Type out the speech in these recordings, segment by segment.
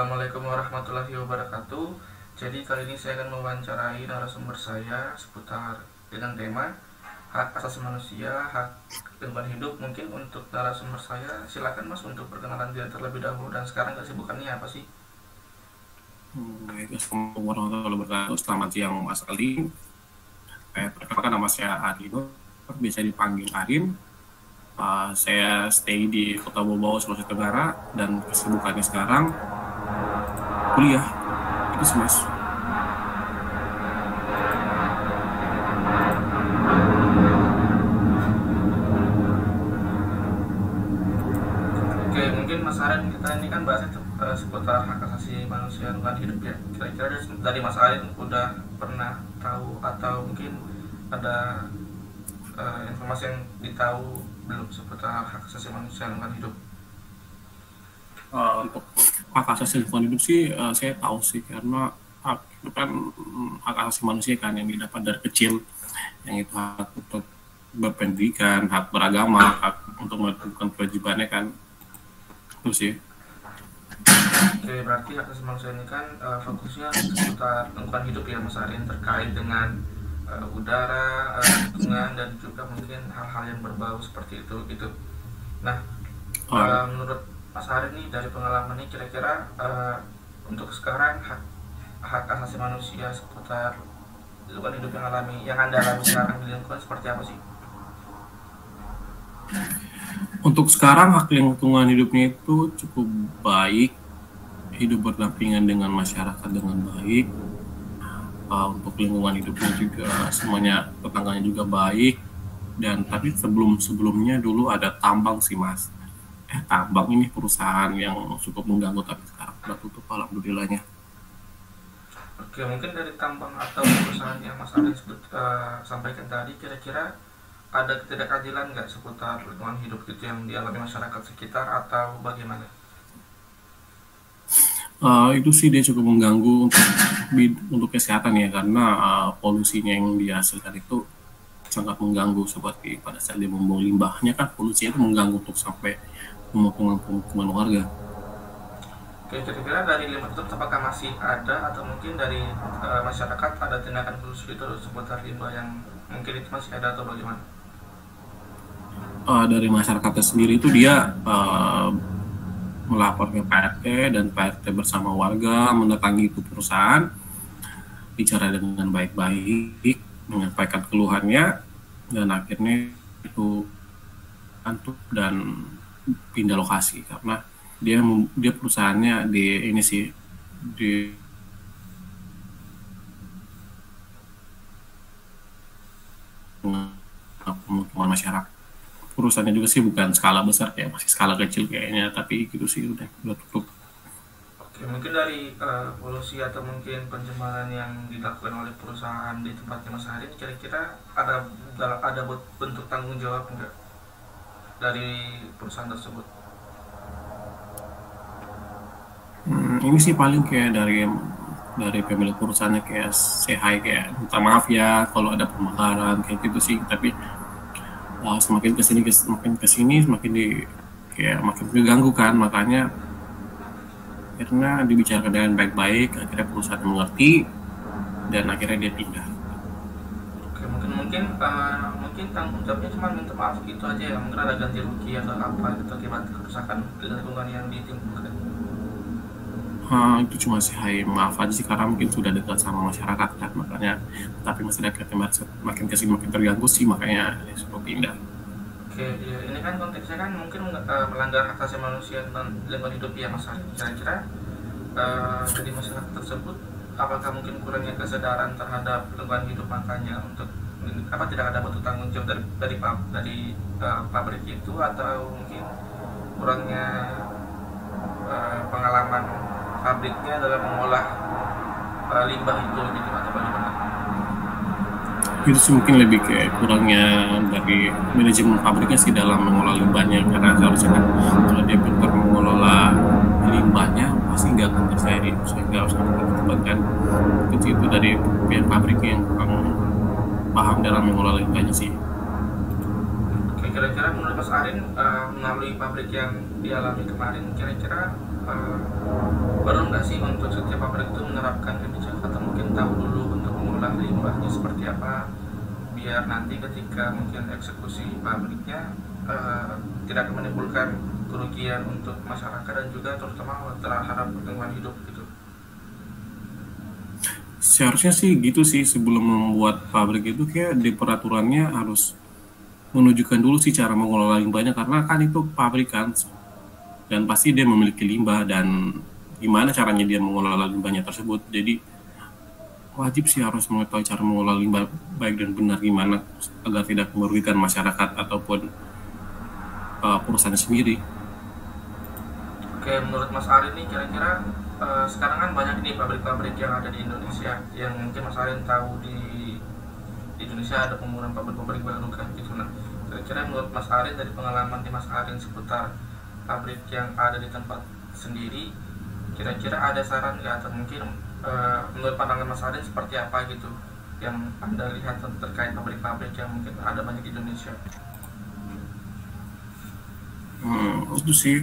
Assalamualaikum warahmatullahi wabarakatuh. Jadi kali ini saya akan mewawancarai narasumber saya seputar dengan tema hak asasi manusia, hak lingkungan hidup. Mungkin untuk narasumber saya, silakan Mas untuk perkenalan diri terlebih dahulu dan sekarang kesibukannya apa sih? Baik, Assalamualaikum warahmatullahi wabarakatuh. Selamat siang Mas Ali. Perkenalkan nama saya Arino, bisa dipanggil Arin. Saya stay di Kota Bau, Sulawesi Tenggara, dan kesibukannya sekarang kuliah. Itu sih Mas. Oke, mungkin Mas Arin, kita ini kan bahasnya seputar hak asasi manusia lingkungan hidup ya. Kira-kira dari Mas Arin udah pernah tahu atau mungkin ada informasi yang ditahu belum seputar hak asasi manusia lingkungan hidup? Untuk hak asasi lingkungan hidup sih saya tahu sih, karena hak itu kan hak asasi manusia kan yang didapat dari kecil, yang itu hak untuk berpendidikan, hak beragama, hak untuk melakukan kewajibannya kan, itu sih. Oke, berarti hak asasi manusia ini kan fokusnya seputar lingkungan hidup ya Mas Arin, terkait dengan udara, lingkungan, dan juga mungkin hal-hal yang berbau seperti itu gitu. Nah, menurut Mas Arin nih, dari pengalaman ini kira-kira untuk sekarang hak asasi manusia seputar lingkungan hidup yang Anda alami sekarang di lingkungan seperti apa sih? Untuk sekarang hak lingkungan hidupnya itu cukup baik, hidup berdampingan dengan masyarakat dengan baik. Untuk lingkungan hidupnya juga semuanya, tetangganya juga baik. Dan tapi sebelumnya dulu ada tambang sih Mas. Tambang ini perusahaan yang cukup mengganggu, tapi sekarang sudah tutup alhamdulillahnya. Oke, mungkin dari tambang atau perusahaan yang Mas Arin sampaikan tadi, kira-kira ada ketidakadilan nggak seputar lingkungan hidup itu yang dialami masyarakat sekitar atau bagaimana? Itu sih dia cukup mengganggu untuk kesehatan ya, karena polusinya yang dihasilkan itu sangat mengganggu. Seperti pada saat dia membuang limbahnya kan, polusi itu mengganggu untuk sampai pemukiman warga. Oke, kira-kira dari limbah itu apakah masih ada atau mungkin dari masyarakat ada tindakan khusus itu seputar limbah yang mungkin itu masih ada atau bagaimana? Dari masyarakatnya sendiri itu dia melapor ke PRT, dan PRT bersama warga mendatangi itu perusahaan, bicara dengan baik-baik, menyampaikan keluhannya, dan akhirnya itu antuk dan pindah lokasi, karena dia perusahaannya di ini sih di pemukiman masyarakat. Perusahaannya juga sih bukan skala besar, kayak masih skala kecil kayaknya, tapi gitu sih udah tutup. Oke, mungkin dari polusi atau mungkin pencemaran yang dilakukan oleh perusahaan di tempatnya Mas Arin, kira-kira ada bentuk tanggung jawab enggak dari perusahaan tersebut? Ini sih paling kayak dari pemilik perusahaannya kayak say kayak minta maaf ya kalau ada pembakaran kayak gitu sih, tapi semakin kesini semakin makin keganggu kan, makanya akhirnya dibicarakan dengan baik-baik, akhirnya perusahaan mengerti dan akhirnya dia pindah. Oke, mungkin tanggung jawabnya cuma minta maaf gitu aja ya, mungkin ada ganti rugi atau apa gitu akibat kerusakan lingkungan yang ditimbulkan. Itu cuma sih maaf aja sih, karena mungkin sudah dekat sama masyarakat kan, makanya, tapi masyarakatnya makin kesini makin terganggu sih, makanya suruh pindah. Oke, ya, ini kan konteksnya kan mungkin melanggar hak asasi manusia dan lingkungan hidup ya Mas Ari. Kira-kira dari masyarakat tersebut, apakah mungkin kurangnya kesadaran terhadap lingkungan hidup, makanya untuk tidak ada bentuk tanggung jawab dari pabrik itu, atau mungkin kurangnya pengalaman pabriknya dalam mengolah limbah itu gitu atau bagaimana? Itu sih mungkin lebih kayak kurangnya dari manajemen pabriknya sih dalam mengolah limbahnya, karena seharusnya kan kalau dia pintar mengelola limbahnya pasti nggak akan terjadi, sehingga harus ditempatkan itu dari pihak pabriknya yang kurang paham dalam mengelola limbahnya sih. Oke, kira-kira menurut Mas Arin melalui pabrik yang dialami kemarin, kira-kira eh, perlu nggak sih untuk setiap pabrik itu menerapkan kebijakan atau mungkin tahu dulu untuk mengolah limbahnya seperti apa, biar nanti ketika mungkin eksekusi pabriknya tidak akan menimbulkan kerugian untuk masyarakat dan juga terutama terhadap lingkungan hidup gitu. Seharusnya sih gitu sih, sebelum membuat pabrik itu kayak di peraturannya harus menunjukkan dulu sih cara mengelola limbahnya, karena kan itu pabrik kan, dan pasti dia memiliki limbah dan gimana caranya dia mengelola limbahnya tersebut. Jadi wajib sih harus mengetahui cara mengelola limbah baik dan benar gimana agar tidak merugikan masyarakat ataupun perusahaan sendiri. Oke, menurut Mas Ari nih kira-kira sekarang kan banyak nih pabrik-pabrik yang ada di Indonesia yang mungkin Mas Ari tahu di Indonesia ada pembangunan pabrik-pabrik baru kan gitu. Nah, kira-kira menurut Mas Ari dari pengalaman di Mas Ari seputar pabrik yang ada di tempat sendiri, kira-kira ada saran nggak atau mungkin menurut pandangan Mas Ari seperti apa gitu yang Anda lihat terkait pabrik-pabrik yang mungkin ada banyak di Indonesia? Itu sih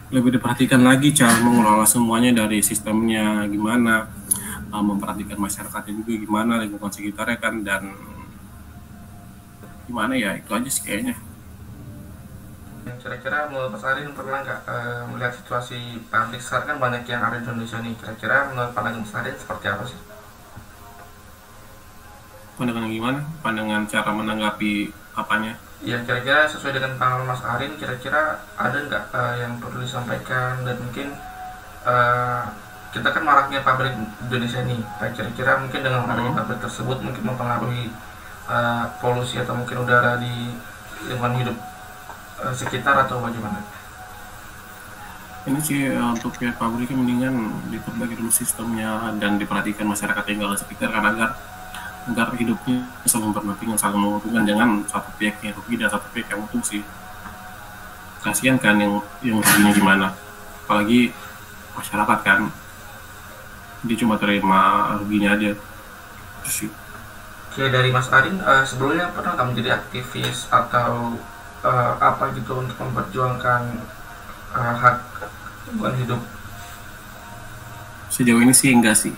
lebih diperhatikan lagi cara mengelola semuanya, dari sistemnya gimana, memperhatikan masyarakatnya juga gimana, lingkungan sekitarnya kan, dan gimana ya, itu aja sih kayaknya. Kira-kira menurut Mas Ari pernah nggak melihat situasi pabrik sekarang kan banyak yang ada di Indonesia nih, kira-kira menurut pandangan Mas Ari seperti apa sih? Pandangan gimana? Pandangan cara menanggapi apanya? Ya kira-kira sesuai dengan pengalaman Mas Arin, kira-kira ada nggak yang perlu disampaikan dan mungkin kita kan maraknya pabrik Indonesia nih, kira-kira mungkin dengan maraknya pabrik tersebut mungkin mempengaruhi polusi atau mungkin udara di lingkungan hidup sekitar atau bagaimana? Ini sih untuk pihak pabriknya mendingan diperbaiki dulu sistemnya dan diperhatikan masyarakat yang tinggal di sekitar, kan, agar hidupnya saling berdampingan, saling menguntungkan, jangan satu pihak yang rugi dan satu pihak yang untung sih. Kasihan kan yang ruginya gimana, apalagi masyarakat kan, dia cuma terima ruginya aja. Terus sih. Oke, dari Mas Arin sebelumnya pernah nggak menjadi aktivis atau apa gitu untuk memperjuangkan hak lingkungan hidup? Sejauh ini sih enggak sih,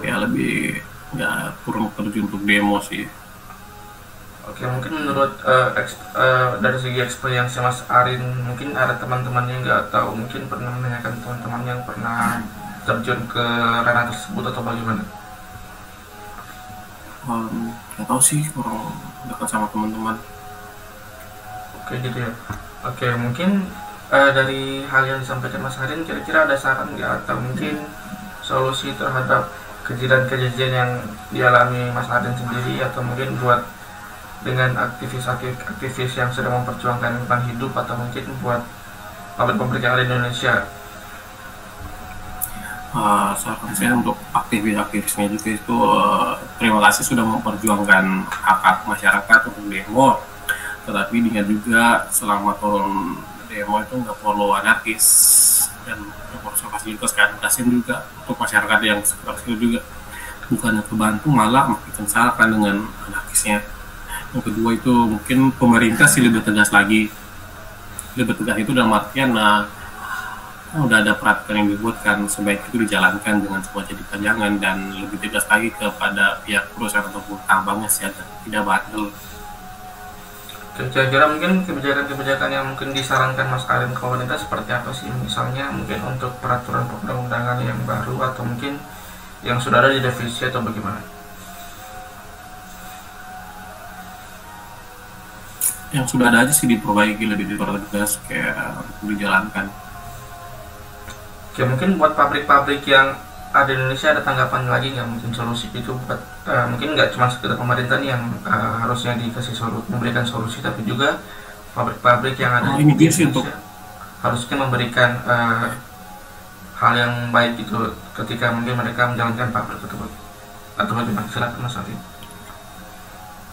ya lebih nggak kurang terjun untuk demo sih. Oke, mungkin menurut dari segi experience Mas Arin, mungkin ada teman-temannya nggak, atau mungkin pernah menanyakan teman-teman yang pernah terjun ke ranah tersebut atau bagaimana? Nggak tahu sih, kurang dekat sama teman-teman. Oke gitu ya. Oke, mungkin dari hal yang disampaikan Mas Arin, kira-kira ada saran nggak atau mungkin solusi terhadap kejadian-kejadian yang dialami Mas Aden sendiri, atau mungkin buat dengan aktivis yang sedang memperjuangkan lingkungan hidup, atau mungkin buat pabrik-pabrik yang ada di Indonesia? Saran saya untuk aktivis-aktivisnya juga itu terima kasih sudah memperjuangkan hak masyarakat untuk demo, tetapi diingat juga selama turun demo itu nggak perlu anarkis dan proses fasilitas, kan kasihan juga untuk masyarakat yang sekitar situ juga, bukannya kebantu malah makin kesalkan dengan anarkisnya. Yang kedua itu mungkin pemerintah sih lebih tegas lagi, lebih tegas itu dalam artian udah ada peraturan yang dibuatkan, sebaik itu dijalankan dengan sebuah jadi panjangan, dan lebih tegas lagi kepada pihak perusahaan ataupun tambangnya sih agar tidak bandel. Kira-kira mungkin kebijakan-kebijakan yang mungkin disarankan Mas Arin ke pemerintah seperti apa sih? Misalnya mungkin untuk peraturan perundang-undangan yang baru, atau mungkin yang sudah ada di revisi atau bagaimana? Yang sudah ada aja sih diperbaiki, lebih dipertegas kayak dijalankan. Oke, mungkin buat pabrik-pabrik yang ada di Indonesia ada tanggapan lagi nggak, mungkin solusi itu buat mungkin nggak cuma sekedar pemerintah nih yang harusnya dikasih memberikan solusi, tapi juga pabrik-pabrik yang ada di Indonesia harusnya memberikan hal yang baik itu ketika mungkin mereka menjalankan pabrik tersebut, atau bagaimana? Silakan Mas Arif.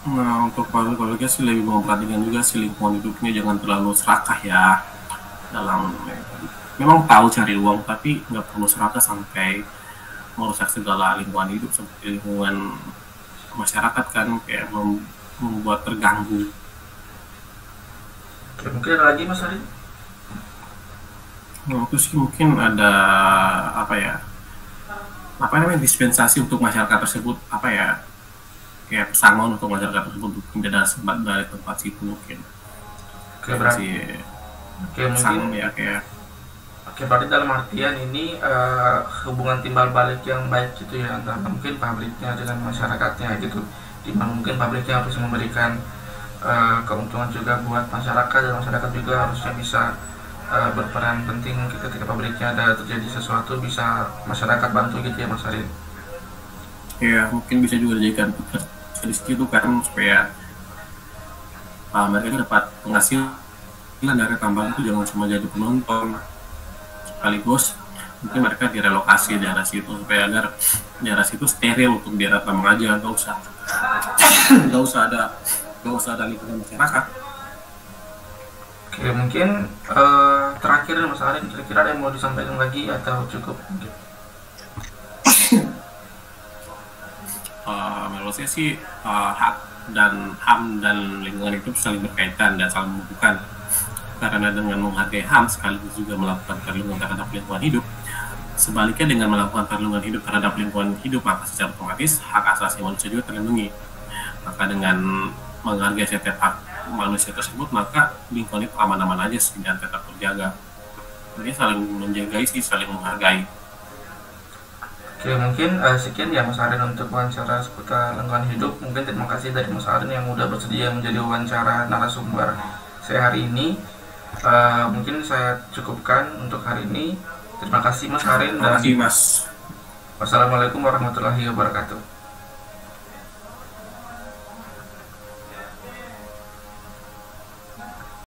Nah, untuk pabrik-pabriknya sih lebih memperhatikan juga sih lingkungan hidupnya, jangan terlalu serakah ya dalam, memang tahu cari uang tapi nggak perlu serakah sampai merusak segala lingkungan hidup seperti lingkungan masyarakat kan, kayak membuat terganggu. Oke, mungkin ada lagi Mas Arif? Nah, itu sih mungkin ada apa ya? Apa namanya dispensasi untuk masyarakat tersebut, apa ya? Kayak pesangon untuk masyarakat tersebut untuk pindah dari tempat situ mungkin. Oke, Kayak berarti kasih oke mungkin pesangon ya kayak. oke berarti dalam artian ini hubungan timbal balik yang baik gitu ya antara mungkin pabriknya dengan masyarakatnya gitu, di mana mungkin pabriknya harus memberikan keuntungan juga buat masyarakat, dan masyarakat juga harusnya bisa berperan penting ketika pabriknya ada terjadi sesuatu, bisa masyarakat bantu gitu ya Mas Arin. Ya mungkin bisa juga dijadikan pekerja di situ kan supaya mereka dapat penghasilan dari tambahan itu, jangan cuma jadi penonton. Sekaligus mungkin mereka direlokasi daerah situ supaya agar daerah situ steril untuk daerah tambang aja, nggak usah ada lingkungan masyarakat. Oke mungkin terakhir Mas Arin, kira-kira ada yang mau disampaikan lagi atau cukup? Menurut saya sih hak dan HAM dan lingkungan itu saling berkaitan dan saling membutuhkan, karena dengan menghargai HAM sekaligus juga melakukan perlindungan terhadap lingkungan hidup. Sebaliknya dengan melakukan perlindungan hidup terhadap lingkungan hidup, maka secara otomatis hak asasi manusia juga terlindungi. Maka dengan menghargai setiap hak manusia tersebut, maka lingkungan itu aman-aman aja sih dan tetap terjaga. Jadi saling menjaga sih, saling menghargai. Oke mungkin sekian ya Mas Arin untuk wawancara seputar lingkungan hidup. Mungkin terima kasih dari Mas Arin yang udah bersedia menjadi wawancara narasumber saya hari ini. Mungkin saya cukupkan untuk hari ini. Terima kasih Mas Arin Terima dan kasih Mas. wassalamualaikum warahmatullahi wabarakatuh.